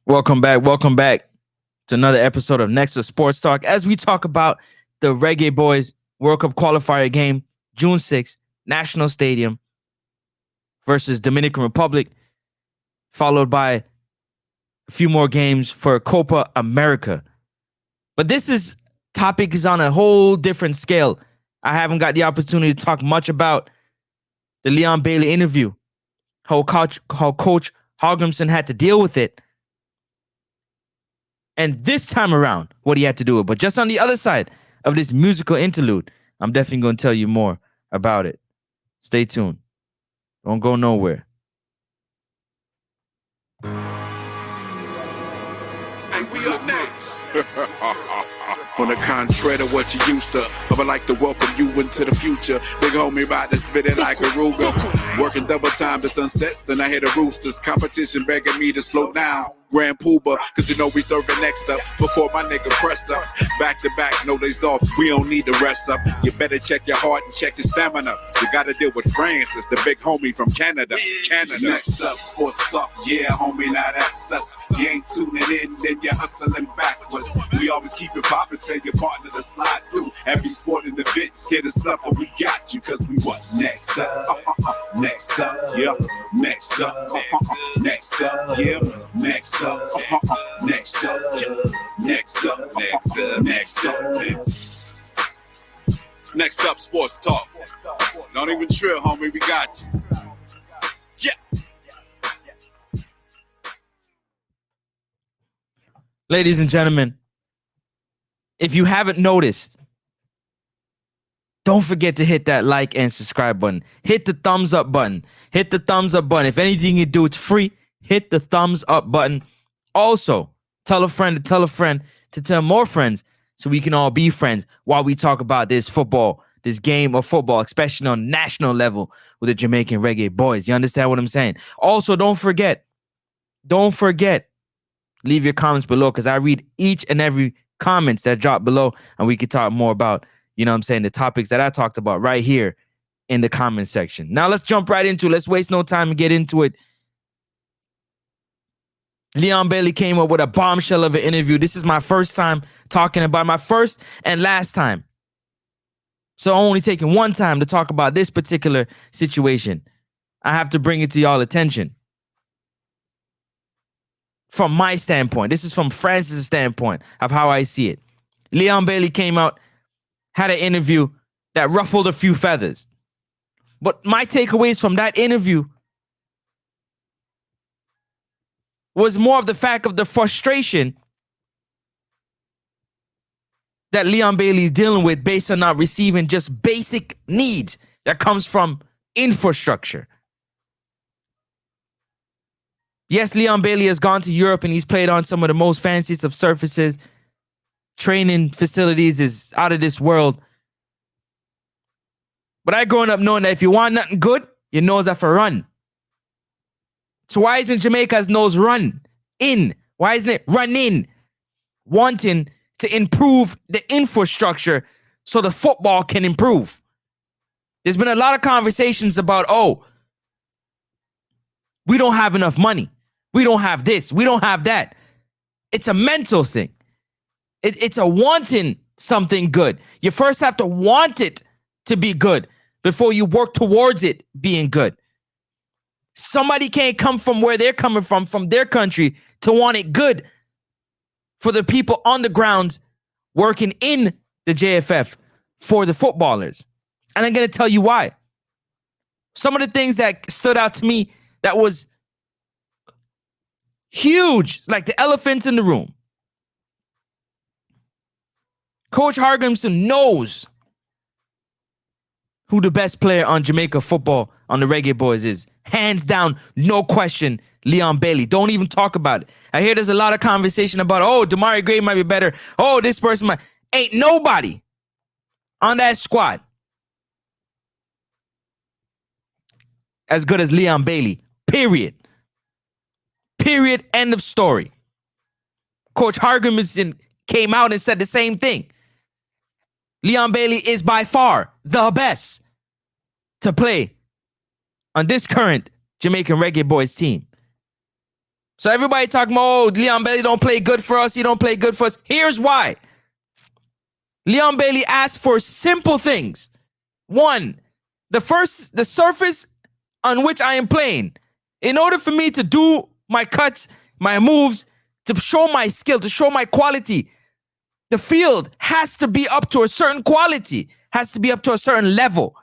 Welcome back to another episode of Next Sports Talk as we talk about the Reggae Boys World Cup qualifier game, June 6th, National Stadium versus Dominican Republic, followed by a few more games for Copa America. But topic is on a whole different scale. I haven't got the opportunity to talk much about the Leon Bailey interview, how Coach Hallgrimsson had to deal with it. And this time around, what he had to do with. But just on the other side of this musical interlude, I'm definitely going to tell you more about it. Stay tuned. Don't go nowhere. And we up next. On the contrary to what you used to, I would like to welcome you into the future. Big homie about to spit it like a Ruger. Working double time to sunsets, then I hear the roosters. Competition begging me to slow down. Grand Pooba, cause you know we serving next up. For court, my nigga press up. Back to back, no days off, we don't need to rest up. You better check your heart and check your stamina. You gotta deal with Francis, the big homie from Canada. Next up, sports talk, yeah homie, now that's us. You ain't tuning in, then you're hustling backwards. We always keep it poppin', tell your partner to slide through. Every sporting event, hit us up and we got you, cause we what? Next up, next up, yeah. Next up, next up, yeah. Next up, next up, next up, next up. Next up, sports talk. Don't even trill, homie, we got you. Yeah. Ladies and gentlemen, if you haven't noticed, don't forget to hit that like and subscribe button. Hit the thumbs up button. Hit the thumbs up button. If anything you do, it's free. Hit the thumbs up button. Also, tell a friend to tell a friend to tell more friends so we can all be friends while we talk about this football, this game of football, especially on national level with the Jamaican Reggae Boys. You understand what I'm saying? Also, don't forget, leave your comments below because I read each and every comments that drop below and we can talk more about, you know what I'm saying, the topics that I talked about right here in the comment section. Now, let's jump right into it. Let's waste no time and get into it. Leon Bailey came up with a bombshell of an interview. This is my first time talking about my first and last time. So only taking one time to talk about this particular situation. I have to bring it to y'all attention. From my standpoint, this is from Francis' standpoint of how I see it. Leon Bailey came out, had an interview that ruffled a few feathers. But my takeaways from that interview was more of the fact of the frustration that Leon Bailey is dealing with based on not receiving just basic needs that comes from infrastructure. Yes, Leon Bailey has gone to Europe and he's played on some of the most fanciest of surfaces. Training facilities is out of this world. But I growing up knowing that if you want nothing good, your nose have to run. So why isn't Jamaica's nose run in? Why isn't it run in? Wanting to improve the infrastructure so the football can improve. There's been a lot of conversations about, we don't have enough money. We don't have this. We don't have that. It's a mental thing. It's a wanting something good. You first have to want it to be good before you work towards it being good. Somebody can't come from where they're coming from their country, to want it good for the people on the grounds working in the JFF for the footballers. And I'm going to tell you why. Some of the things that stood out to me that was huge, like the elephants in the room. Coach Hallgrimsson knows who the best player on Jamaica football on the Reggae Boys is. Hands down, no question, Leon Bailey. Don't even talk about it. I hear there's a lot of conversation about, Damari Gray might be better. This person might. Ain't nobody on that squad as good as Leon Bailey. Period. End of story. Coach Hallgrimsson came out and said the same thing. Leon Bailey is by far the best to play on this current Jamaican Reggae Boys team. So everybody talking about, oh, Leon Bailey don't play good for us. He don't play good for us. Here's why. Leon Bailey asked for simple things. One, the surface on which I am playing. In order for me to do my cuts, my moves, to show my skill, to show my quality, the field has to be up to a certain quality, has to be up to a certain level.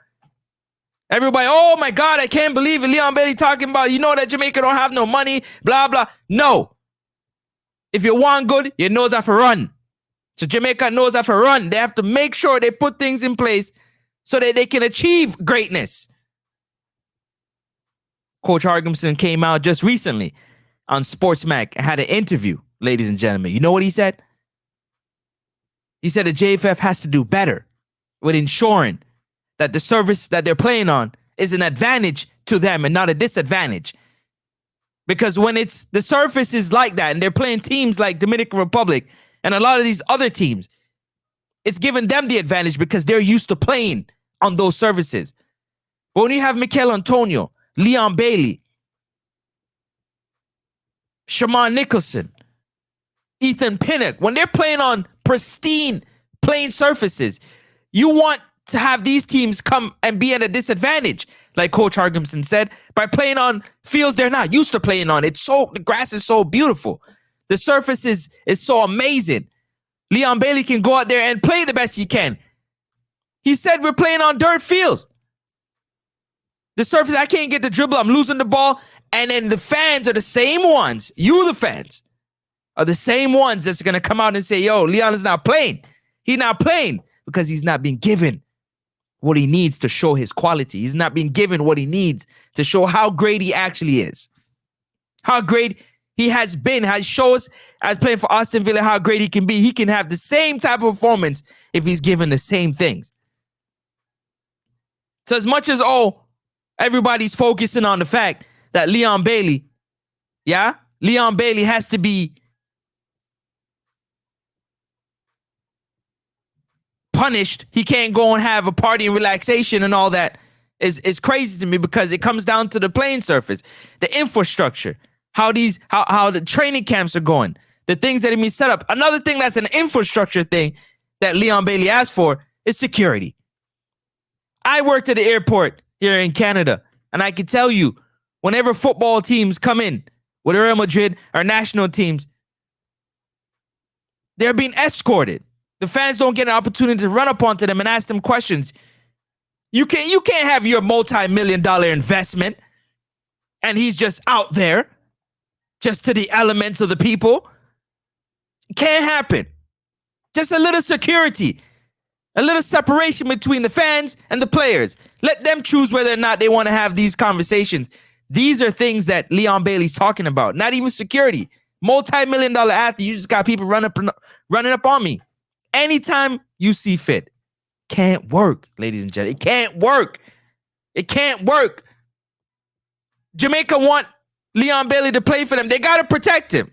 Everybody, oh my God, I can't believe it. Leon Bailey talking about, you know that Jamaica don't have no money, blah, blah. No. If you want good, you know that for run. So Jamaica knows that for run. They have to make sure they put things in place so that they can achieve greatness. Coach Hallgrimsson came out just recently on Sports Mac and had an interview, ladies and gentlemen. You know what he said? He said the JFF has to do better with ensuring that the service that they're playing on is an advantage to them and not a disadvantage. Because when it's the surface is like that and they're playing teams like Dominican Republic and a lot of these other teams, it's giving them the advantage because they're used to playing on those surfaces. But when you have Mikel Antonio, Leon Bailey, Shaman Nicholson, Ethan Pinnock, when they're playing on pristine playing surfaces, you want to have these teams come and be at a disadvantage, like Coach Hallgrimsson said, by playing on fields they're not used to playing on. The grass is so beautiful. The surface is so amazing. Leon Bailey can go out there and play the best he can. He said we're playing on dirt fields. The surface, I can't get the dribble. I'm losing the ball. And then the fans are the same ones. You, the fans, are the same ones that's going to come out and say, yo, Leon is not playing. He's not playing because he's not being given what he needs to show his quality. He's not being given what he needs to show how great he actually is. How great he has been, has shown us as playing for Austin Villa how great he can be. He can have the same type of performance if he's given the same things. So as much as, everybody's focusing on the fact that Leon Bailey has to be punished. He can't go and have a party and relaxation and all that. Is crazy to me because it comes down to the playing surface, the infrastructure, how the training camps are going, the things that are being set up. Another thing that's an infrastructure thing that Leon Bailey asked for is security. I worked at the airport here in Canada, and I can tell you, whenever football teams come in, with Real Madrid or national teams, they're being escorted. The fans don't get an opportunity to run up onto them and ask them questions. You can't have your multi-million-dollar investment and he's just out there, just to the elements of the people. It can't happen. Just a little security, a little separation between the fans and the players. Let them choose whether or not they want to have these conversations. These are things that Leon Bailey's talking about. Not even security. Multi-million-dollar athlete. You just got people running up on me anytime you see fit. Can't work, ladies and gentlemen. It can't work. It can't work. Jamaica want Leon Bailey to play for them. They got to protect him.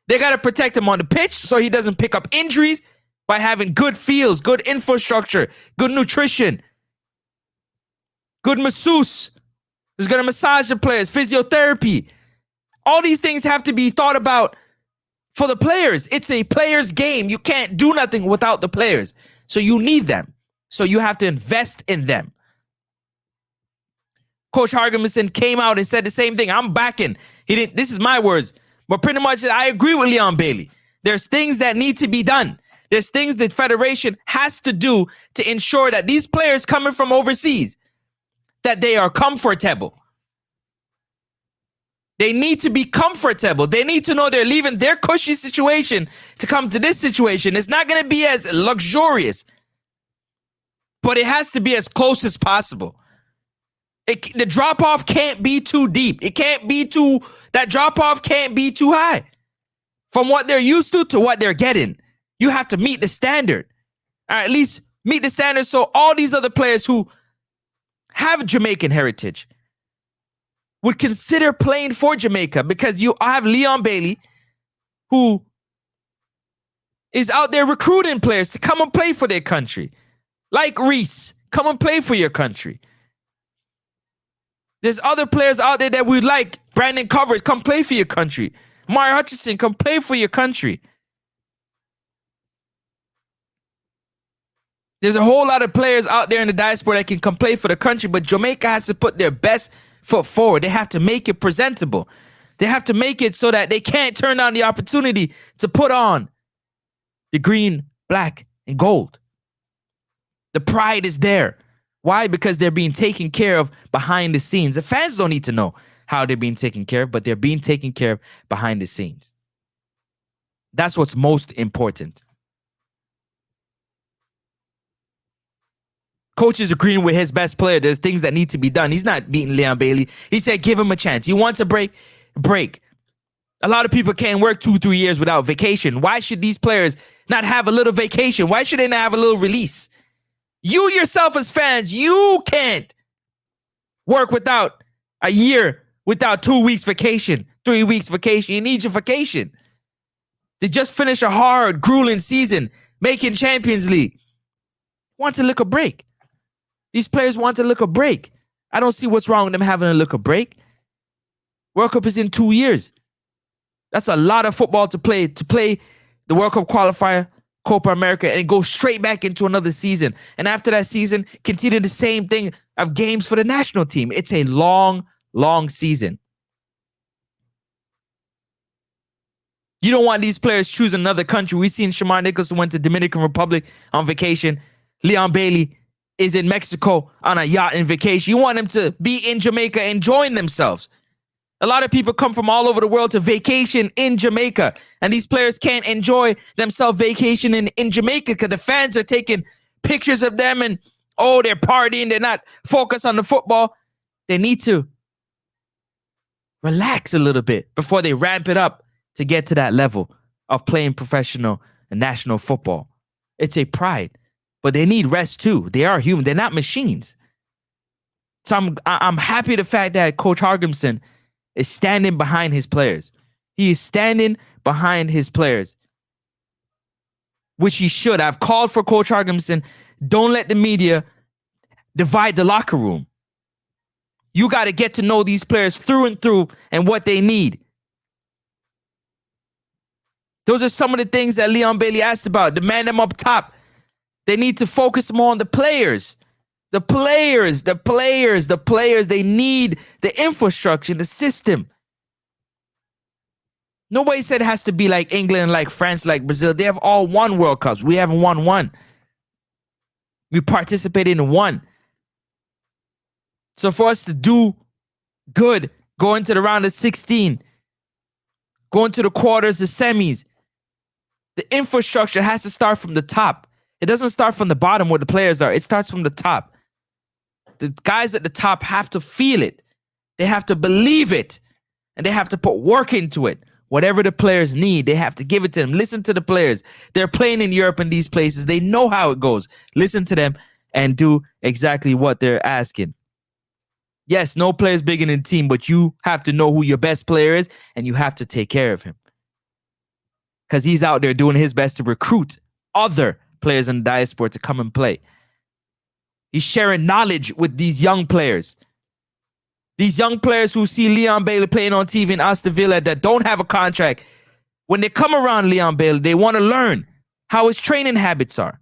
They got to protect him on the pitch so he doesn't pick up injuries by having good fields, good infrastructure, good nutrition, good masseuse who's going to massage the players, physiotherapy. All these things have to be thought about for the players. It's a player's game. You can't do nothing without the players. So you need them. So you have to invest in them. Coach Hallgrimsson came out and said the same thing. I'm backing. He didn't. This is my words. But pretty much I agree with Leon Bailey. There's things that need to be done. There's things that Federation has to do to ensure that these players coming from overseas, that they are comfortable. They need to be comfortable. They need to know they're leaving their cushy situation to come to this situation. It's not going to be as luxurious, but it has to be as close as possible. The drop-off can't be too deep. That drop-off can't be too high. From what they're used to what they're getting. You have to meet the standard. Or at least meet the standard so all these other players who have Jamaican heritage would consider playing for Jamaica, because you have Leon Bailey who is out there recruiting players to come and play for their country. Like Reese, come and play for your country. There's other players out there that we like. Brandon Covers, come play for your country. Mario Hutchinson, come play for your country. There's a whole lot of players out there in the diaspora that can come play for the country, but Jamaica has to put their best foot forward. They have to make it presentable. They have to make it so that they can't turn down the opportunity to put on the green, black, and gold. The pride is there. Why? Because they're being taken care of behind the scenes. The fans don't need to know how they're being taken care of, but they're being taken care of behind the scenes. That's what's most important. Coach is agreeing with his best player. There's things that need to be done. He's not beating Leon Bailey. He said, give him a chance. He wants a break. A lot of people can't work 2-3 years without vacation. Why should these players not have a little vacation? Why should they not have a little release? You yourself as fans, you can't work without a year, without 2 weeks vacation, 3 weeks vacation. You need your vacation. They just finished a hard, grueling season, making Champions League. Want to look a break. These players want to look a break. I don't see what's wrong with them having a look a break. World Cup is in 2 years. That's a lot of football to play the World Cup qualifier, Copa America, and go straight back into another season. And after that season, continue the same thing of games for the national team. It's a long, long season. You don't want these players choosing another country. We've seen Shamar Nicholson went to Dominican Republic on vacation. Leon Bailey is in Mexico on a yacht in vacation. You want them to be in Jamaica enjoying themselves. A lot of people come from all over the world to vacation in Jamaica, and these players can't enjoy themselves vacationing in Jamaica because the fans are taking pictures of them and, oh, they're partying. They're not focused on the football. They need to relax a little bit before they ramp it up to get to that level of playing professional and national football. It's a pride. But they need rest too. They are human. They're not machines. So I'm happy the fact that Coach Hallgrimsson is standing behind his players. He is standing behind his players, which he should. I've called for Coach Hallgrimsson. Don't let the media divide the locker room. You got to get to know these players through and through and what they need. Those are some of the things that Leon Bailey asked about. Demand them up top. They need to focus more on the players. The players. They need the infrastructure, the system. Nobody said it has to be like England, like France, like Brazil. They have all won World Cups. We haven't won one. We participated in one. So for us to do good, go into the round of 16, go into the quarters, the semis, the infrastructure has to start from the top. It doesn't start from the bottom where the players are. It starts from the top. The guys at the top have to feel it. They have to believe it. And they have to put work into it. Whatever the players need, they have to give it to them. Listen to the players. They're playing in Europe and these places. They know how it goes. Listen to them and do exactly what they're asking. Yes, no player is bigger than the team, but you have to know who your best player is and you have to take care of him. Because he's out there doing his best to recruit other players in the diaspora to come and play. He's sharing knowledge with these young players. These young players who see Leon Bailey playing on TV in Aston Villa that don't have a contract. When they come around Leon Bailey, they want to learn how his training habits are.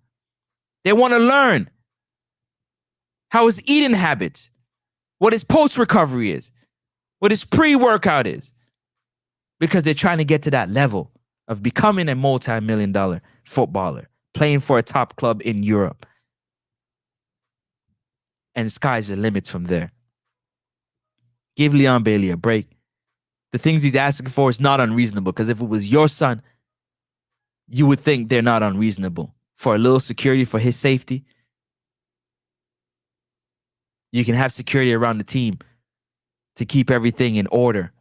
They want to learn how his eating habits, what his post-recovery is, what his pre-workout is. Because they're trying to get to that level of becoming a multi-million-dollar footballer, playing for a top club in Europe. And the sky's the limit from there. Give Leon Bailey a break. The things he's asking for is not unreasonable, because if it was your son, you would think they're not unreasonable. For a little security, for his safety, you can have security around the team to keep everything in order.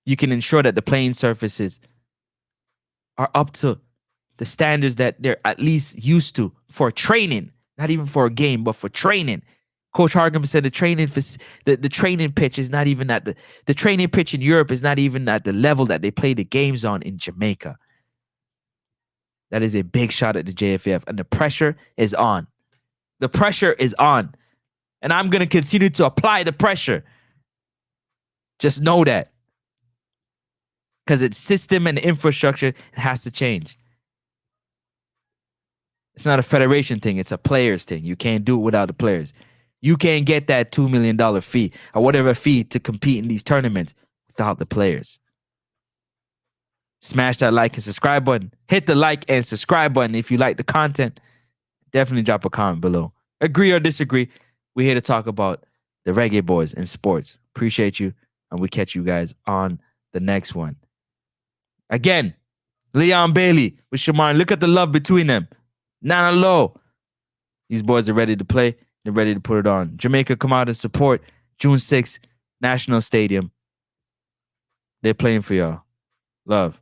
You can ensure that the playing surfaces are up to the standards that they're at least used to for training, not even for a game, but for training. Coach Hallgrimsson said the training pitch is not even at the training pitch in Europe is not even at the level that they play the games on in Jamaica. That is a big shot at the JFF, and the pressure is on. The pressure is on. And I'm going to continue to apply the pressure. Just know that. Because its system and infrastructure has to change. It's not a federation thing. It's a players thing. You can't do it without the players. You can't get that $2 million fee or whatever fee to compete in these tournaments without the players. Smash that like and subscribe button. Hit the like and subscribe button if you like the content. Definitely drop a comment below. Agree or disagree. We're here to talk about the Reggae Boys in sports. Appreciate you. And we catch you guys on the next one. Again, Leon Bailey with Shamar. Look at the love between them. Nana Low. These boys are ready to play. They're ready to put it on. Jamaica, come out and support. June 6th, National Stadium. They're playing for y'all. Love.